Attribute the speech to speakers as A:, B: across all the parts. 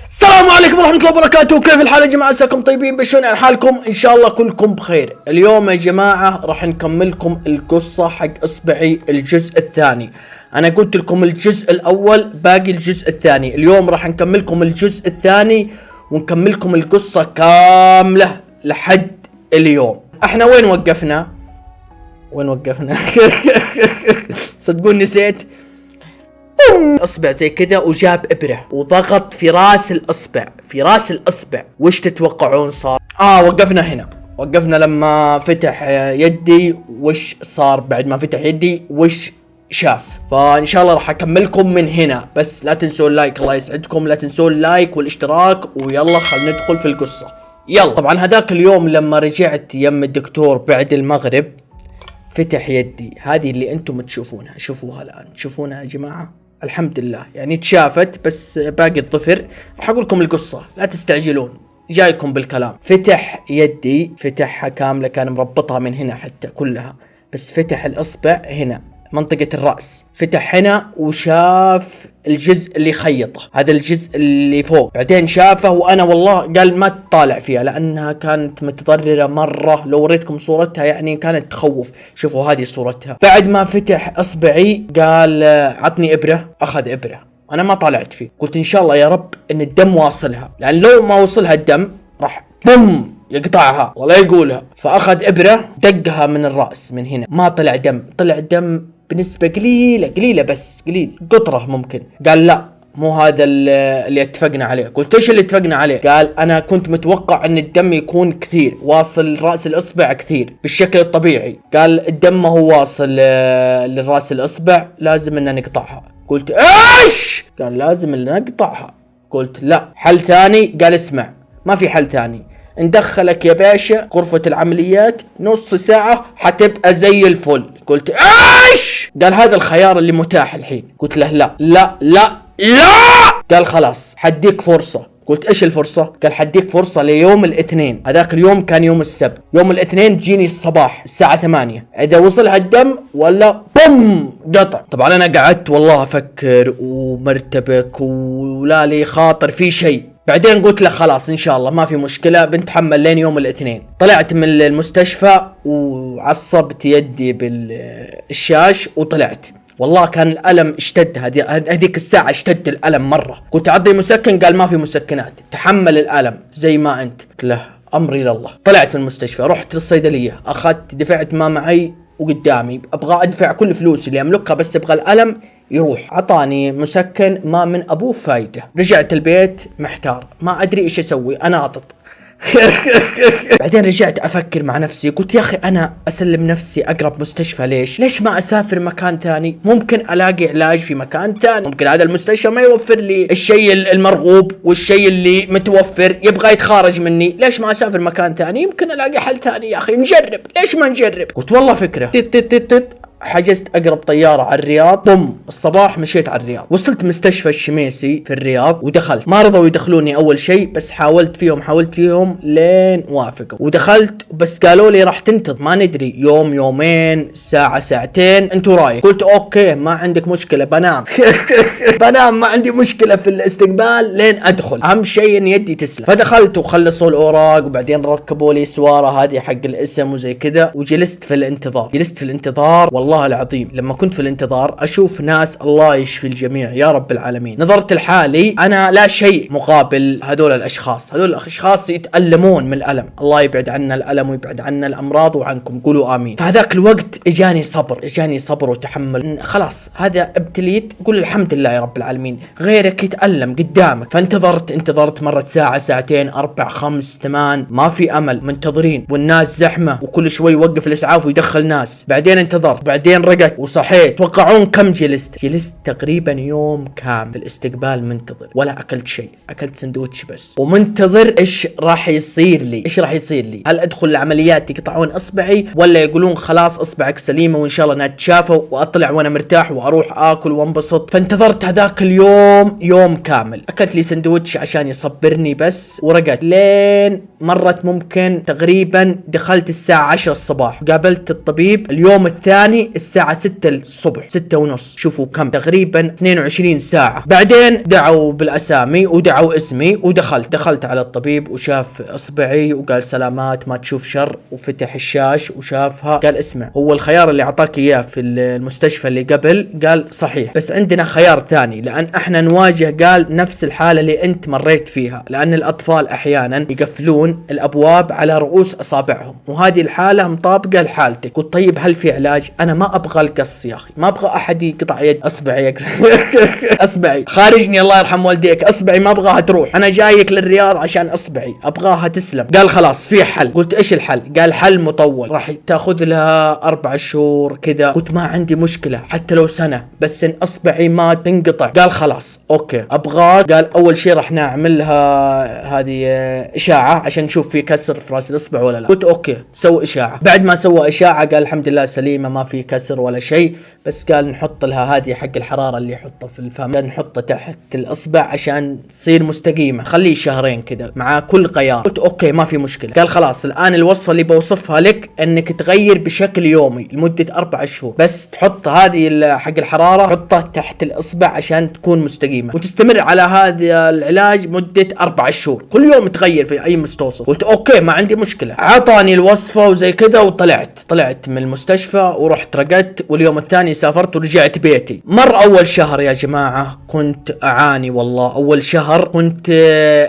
A: السلام عليكم ورحمة الله وبركاته. كيف الحال يا جماعة؟ عساكم طيبين بشون حالكم؟ ان شاء الله كلكم بخير. اليوم يا جماعة راح نكملكم القصة حق اصبعي الجزء الثاني. انا قلت لكم الجزء الاول، باقي الجزء الثاني. اليوم راح نكملكم الجزء الثاني ونكملكم القصة كاملة لحد اليوم. احنا وين وقفنا؟ صدقوني نسيت. اصبع زي كذا وجاب ابره وضغط في راس الاصبع. وش تتوقعون صار؟ وقفنا لما فتح يدي. وش صار بعد ما فتح يدي؟ وش شاف؟ فان شاء الله راح اكملكم من هنا، بس لا تنسوا اللايك، الله يسعدكم، لا تنسوا اللايك والاشتراك. ويلا خلينا ندخل في القصة. يلا. طبعا هذاك اليوم لما رجعت يم الدكتور بعد المغرب فتح يدي هذه اللي انتم تشوفونها. شوفوها الان، تشوفونها يا جماعة؟ الحمد لله يعني تشافت، بس باقي الظفر. راح اقول لكم القصة، لا تستعجلون، جايكم بالكلام. فتح يدي، فتحها كاملة، كان مربطها من هنا حتى كلها، بس فتح الاصبع هنا منطقة الرأس، فتح هنا وشاف الجزء اللي خيطه، هذا الجزء اللي فوق. بعدين شافه، وانا والله قال ما تطالع فيها لانها كانت متضررة مرة. لو وريتكم صورتها يعني كانت تخوف. شوفوا هذه صورتها. بعد ما فتح اصبعي قال عطني ابرة. اخذ ابرة، انا ما طالعت فيه، قلت ان شاء الله يا رب ان الدم واصلها، لان لو ما وصلها الدم راح بوم يقطعها ولا يقولها. فاخذ ابرة دقها من الرأس من هنا، ما طلع دم، طلع دم بنسبة قليلة بس قليل، قطرة ممكن. قال لا مو هذا اللي اتفقنا عليه. قلت ايش اللي اتفقنا عليه؟ قال انا كنت متوقع ان الدم يكون كثير واصل رأس الاصبع كثير بالشكل الطبيعي. قال الدم ما هو واصل للراس الاصبع، لازم ان نقطعها. قلت ايش؟ قال لازم ان نقطعها. قلت لا، حل ثاني. قال اسمع، ما في حل ثاني، ندخلك يا باشا غرفة العمليات نص ساعة حتبقى زي الفل. قلت ايش؟ قال هذا الخيار اللي متاح الحين. قلت له لا لا لا لا. قال خلاص حديك فرصة. قلت ايش الفرصة؟ قال حديك فرصة ليوم الاثنين. هذاك اليوم كان يوم السبت، يوم الاثنين تجيني الصباح الساعة 8، اذا وصل هالدم ولا بوم قطع. طبعا انا قعدت والله افكر ومرتبك ولا لي خاطر في شيء. بعدين قلت له خلاص ان شاء الله ما في مشكلة، بنتحمل لين يوم الاثنين. طلعت من المستشفى وعصبت يدي بالشاش وطلعت. والله كان الألم اشتد، هذيك الساعة اشتد الألم مرة. قلت عطي مسكن، قال ما في مسكنات، تحمل الألم زي ما انت. قلت له امري لله. طلعت من المستشفى، رحت للصيدلية، اخذت دفعت ما معي وقدامي، ابغى ادفع كل فلوسي اللي املكها، بس ابغى الألم يروح. عطاني مسكن ما من ابوه فايدة. رجعت البيت محتار، ما ادري ايش اسوي، اناطط. بعدين رجعت افكر مع نفسي، قلت يا اخي انا اسلم نفسي اقرب مستشفى، ليش ما اسافر مكان ثاني؟ ممكن الاقي علاج في مكان ثاني، ممكن هذا المستشفى ما يوفر لي الشيء المرغوب والشيء اللي متوفر، يبغى يتخارج مني. ليش ما اسافر مكان ثاني؟ يمكن الاقي حل ثاني يا اخي، نجرب، ليش ما نجرب؟ قلت والله فكرة. حجزت اقرب طيارة على الرياض. بوم الصباح مشيت على الرياض، وصلت مستشفى الشميسي في الرياض ودخلت. ما رضوا يدخلوني اول شيء، بس حاولت فيهم لين وافقوا ودخلت. بس قالوا لي راح تنتظر، ما ندري يوم يومين ساعة ساعتين، انتو رايك. قلت اوكي ما عندك مشكلة، بنام. بنام، ما عندي مشكلة في الاستقبال لين ادخل، اهم شيء ان يدي تسلم. فدخلت وخلصوا الاوراق، وبعدين ركبوا لي سوارة هذه حق الاسم وزي كذا، وجلست في الانتظار. والله العظيم لما كنت في الانتظار اشوف ناس، الله يشفي الجميع يا رب العالمين. نظرت لحالي انا لا شيء مقابل هذول الاشخاص يتألمون من الالم. الله يبعد عنا الالم ويبعد عنا الامراض وعنكم، قولوا امين. فهذاك الوقت اجاني صبر وتحمل. خلاص هذا ابتليت، قول الحمد لله يا رب العالمين، غيرك يتألم قدامك. فانتظرت مرت ساعة ساعتين 4 5 8، ما في امل، منتظرين والناس زحمة وكل شوي يوقف الاسعاف ويدخل ناس. بعدين انتظرت، بعدين رقت وصحيت. توقعون كم جلست تقريبا يوم كامل في الاستقبال منتظر، ولا اكلت شيء، اكلت سندوتش بس، ومنتظر ايش راح يصير لي. هل ادخل العمليات يقطعون اصبعي، ولا يقولون خلاص اصبعك سليمة وان شاء الله نتشافى واطلع وانا مرتاح واروح اكل وانبسط. فانتظرت هذاك اليوم يوم كامل. اكلت لي سندوتش عشان يصبرني بس، ورقت لين مرت ممكن تقريبا دخلت الساعة 10 الصباح. قابلت الطبيب اليوم الثاني الثاني الساعة 6 الصبح، 6 ونص، شوفوا كم تقريبا 22 ساعة. بعدين دعوا بالاسامي ودعوا اسمي دخلت على الطبيب وشاف اصبعي وقال سلامات ما تشوف شر، وفتح الشاش وشافها. قال اسمع، هو الخيار اللي اعطاك اياه في المستشفى اللي قبل قال صحيح، بس عندنا خيار ثاني لان احنا نواجه قال نفس الحالة اللي انت مريت فيها، لان الاطفال احيانا يقفلون الابواب على رؤوس اصابعهم، وهذه الحالة مطابقة لحالتك. قلت طيب هل في علاج؟ انا ما ابغى القص يا اخي، ما ابغى احد يقطع يد اصبعي اصبعي خارجني الله يرحم والديك، اصبعي ما ابغاها تروح، انا جايك للرياض عشان اصبعي ابغاها تسلم. قال خلاص في حل. قلت ايش الحل؟ قال حل مطول، راح تاخذ لها 4 شهور كذا. قلت ما عندي مشكلة حتى لو سنة، بس ان اصبعي ما تنقطع. قال خلاص اوكي ابغاك. قال اول شيء راح نعمل لها هذه اشاعة عشان نشوف في كسر في راس الاصبع ولا لا. قلت اوكي سوي اشاعة. بعد ما سوى اشاعة قال الحمد لله سليمة ما في كسر ولا شيء، بس قال نحط لها هذه حق الحرارة اللي يحطها في الفم، قال نحطها تحت الاصبع عشان تصير مستقيمة، خليه شهرين كذا مع كل غيار. قلت اوكي ما في مشكلة. قال خلاص الان الوصفة اللي بوصفها لك انك تغير بشكل يومي لمدة 4 شهور، بس تحط هذه حق الحرارة حطها تحت الاصبع عشان تكون مستقيمة، وتستمر على هذا العلاج مدة 4 شهور، كل يوم تغير في اي مستوصف. قلت اوكي ما عندي مشكلة. عطاني الوصفة وزي كذا وطلعت من المستشفى ورحت رقدت، واليوم الثاني سافرت ورجعت بيتي. مر اول شهر يا جماعة كنت اعاني والله. اول شهر كنت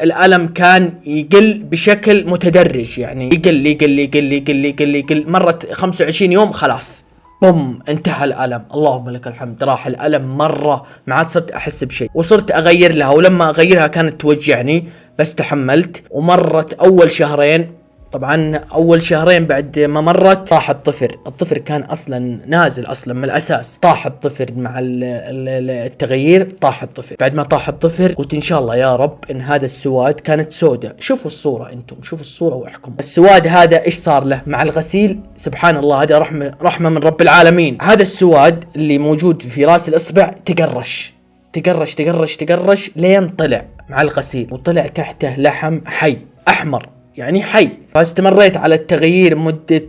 A: الالم كان يقل بشكل متدرج، يعني يقل. مرت 25 يوم خلاص بوم انتهى الالم، اللهم لك الحمد، راح الالم مرة، ما عاد صرت احس بشيء، وصرت اغير لها، ولما اغيرها كانت توجعني بس تحملت. ومرت اول شهرين، طبعا اول شهرين بعد ما مرت طاح الطفر كان اصلا نازل اصلا من الاساس، طاح الطفر مع التغيير، طاح الطفر. بعد ما طاح الطفر قلت ان شاء الله يا رب ان هذا السواد، كانت سوداء، شوفوا الصورة انتم، شوفوا الصورة واحكم. السواد هذا ايش صار له مع الغسيل؟ سبحان الله، هذا رحمة من رب العالمين. هذا السواد اللي موجود في راس الاصبع تقرش لين طلع مع الغسيل، وطلع تحته لحم حي احمر، يعني حي. فاستمريت على التغيير مدة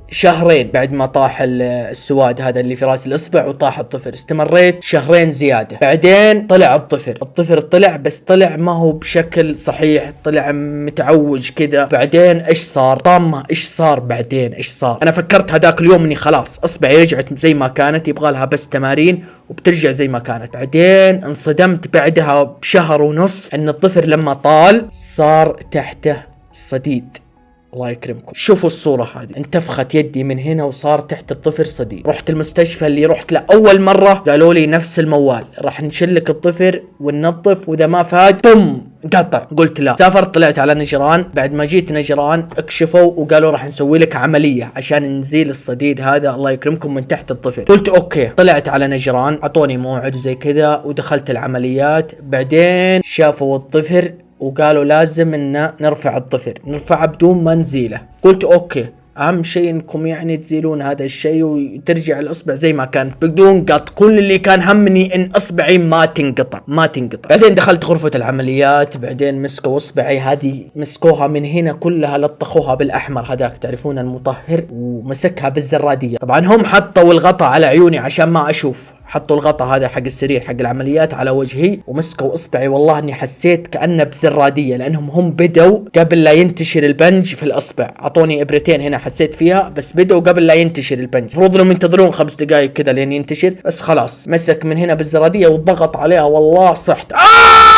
A: شهرين بعد ما طاح السواد هذا اللي في راس الاصبع وطاح الطفر، استمريت شهرين زيادة. بعدين طلع الطفر طلع، بس طلع ما هو بشكل صحيح، طلع متعوج كذا. بعدين ايش صار؟ طامة ايش صار بعدين؟ ايش صار؟ انا فكرت هذاك اليوم اني خلاص اصبعي رجعت زي ما كانت، يبغى لها بس تمارين وبترجع زي ما كانت. بعدين انصدمت بعدها بشهر ونص ان الطفر لما طال صار تحته صديد. الله يكرمكم، شوفوا الصورة هذه، انتفخت يدي من هنا وصار تحت الطفر صديد. رحت المستشفى اللي رحت له أول مرة، قالوا لي نفس الموال، راح نشلك الطفر وننظف، وإذا ما فاد بوم قطع. قلت لا. سافرت طلعت على نجران. بعد ما جيت نجران اكشفوا وقالوا راح نسوي لك عملية عشان نزيل الصديد هذا الله يكرمكم من تحت الطفر. قلت اوكي. طلعت على نجران، اعطوني موعد وزي كذا ودخلت العمليات. بعدين شافوا الطفر وقالوا لازم ان نرفع الطفر، نرفعه بدون ما نزيله. قلت اوكي، اهم شيء انكم يعني تزيلون هذا الشيء وترجع الاصبع زي ما كانت بدون قط. كل اللي كان همني ان اصبعي ما تنقطع. بعدين دخلت غرفة العمليات. بعدين مسكوا اصبعي هذه، مسكوها من هنا كلها، لطخوها بالاحمر هذاك تعرفون المطهر، ومسكها بالزرادية. طبعا هم حطوا الغطاء على عيوني عشان ما اشوف، حطوا الغطاء هذا حق السرير حق العمليات على وجهي، ومسكوا اصبعي. والله اني حسيت كأنه بزرادية، لانهم هم بدوا قبل لا ينتشر البنج في الاصبع. اعطوني ابرتين هنا حسيت فيها، بس بدوا قبل لا ينتشر البنج. المفروض انهم ينتظرون 5 دقائق كذا لين ينتشر، بس خلاص مسك من هنا بالزرادية وضغط عليها، والله صحت.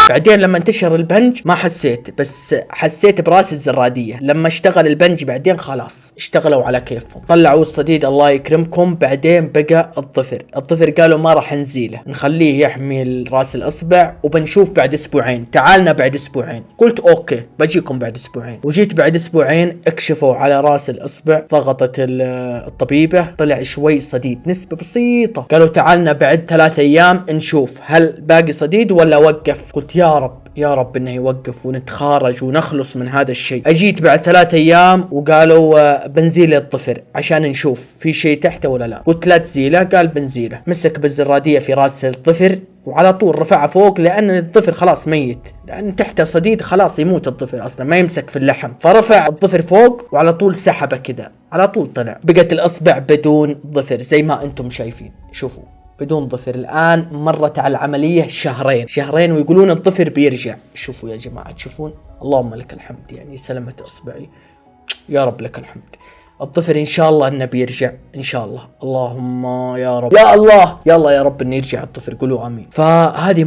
A: بعدين لما انتشر البنج ما حسيت، بس حسيت براس الزرادية. لما اشتغل البنج بعدين خلاص اشتغلوا على كيفهم، طلعوا الصديد الله يكرمكم. بعدين بقى الطفر قالوا ما راح نزيله، نخليه يحمي راس الاصبع وبنشوف بعد اسبوعين، تعالنا بعد اسبوعين. قلت اوكي بجيكم بعد اسبوعين. وجيت بعد اسبوعين، اكشفوا على راس الاصبع، ضغطت الطبيبة، طلع شوي صديد نسبة بسيطة. قالوا تعالنا بعد 3 ايام نشوف هل باقي صديد ولا وقف. قلت يا رب انه يوقف ونتخارج ونخلص من هذا الشيء. اجيت بعد 3 ايام وقالوا بنزيل الطفر عشان نشوف في شيء تحته ولا لا. قلت لا تزيله. قال بنزيله. مسك بالزرادية في راس الطفر وعلى طول رفعها فوق، لان الظفر خلاص ميت، لان تحته صديد خلاص يموت الظفر اصلا ما يمسك في اللحم. فرفع الظفر فوق وعلى طول سحبه كذا على طول طلع. بقت الاصبع بدون ظفر زي ما انتم شايفين، شوفوا بدون ظفر. الان مرت على العمليه شهرين ويقولون الظفر بيرجع. شوفوا يا جماعه، تشوفون، اللهم لك الحمد، يعني سلمت اصبعي، يا رب لك الحمد. الظفر ان شاء الله انه بيرجع ان شاء الله، اللهم يا رب، يا الله يلا يا رب انه يرجع الظفر، قولوا امين. فهذه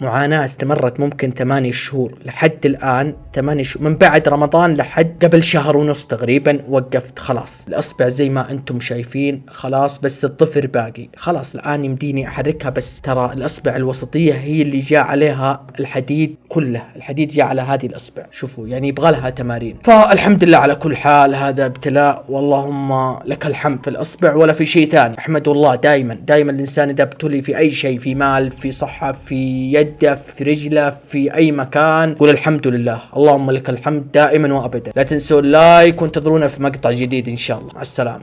A: معاناة استمرت ممكن 8 شهور لحد الان، 8 شهور من بعد رمضان لحد قبل شهر ونص تقريبا وقفت خلاص. الاصبع زي ما انتم شايفين خلاص، بس الظفر باقي خلاص. الان يمديني احركها، بس ترى الاصبع الوسطية هي اللي جاء عليها الحديد كله، الحديد جاء على هذه الاصبع، شوفوا يعني يبغى لها تمارين. فالحمد لله على كل حال، هذا ابتلاء واللهم لك الحمد في الاصبع ولا في شيء ثاني. احمد الله دائما الانسان اذا ابتلي في اي شيء، في مال، في صحة، في يده، في رجله، في اي مكان، قول الحمد لله، اللهم لك الحمد دائما وابدا. لا تنسوا اللايك وانتظرونا في مقطع جديد ان شاء الله. مع السلامة.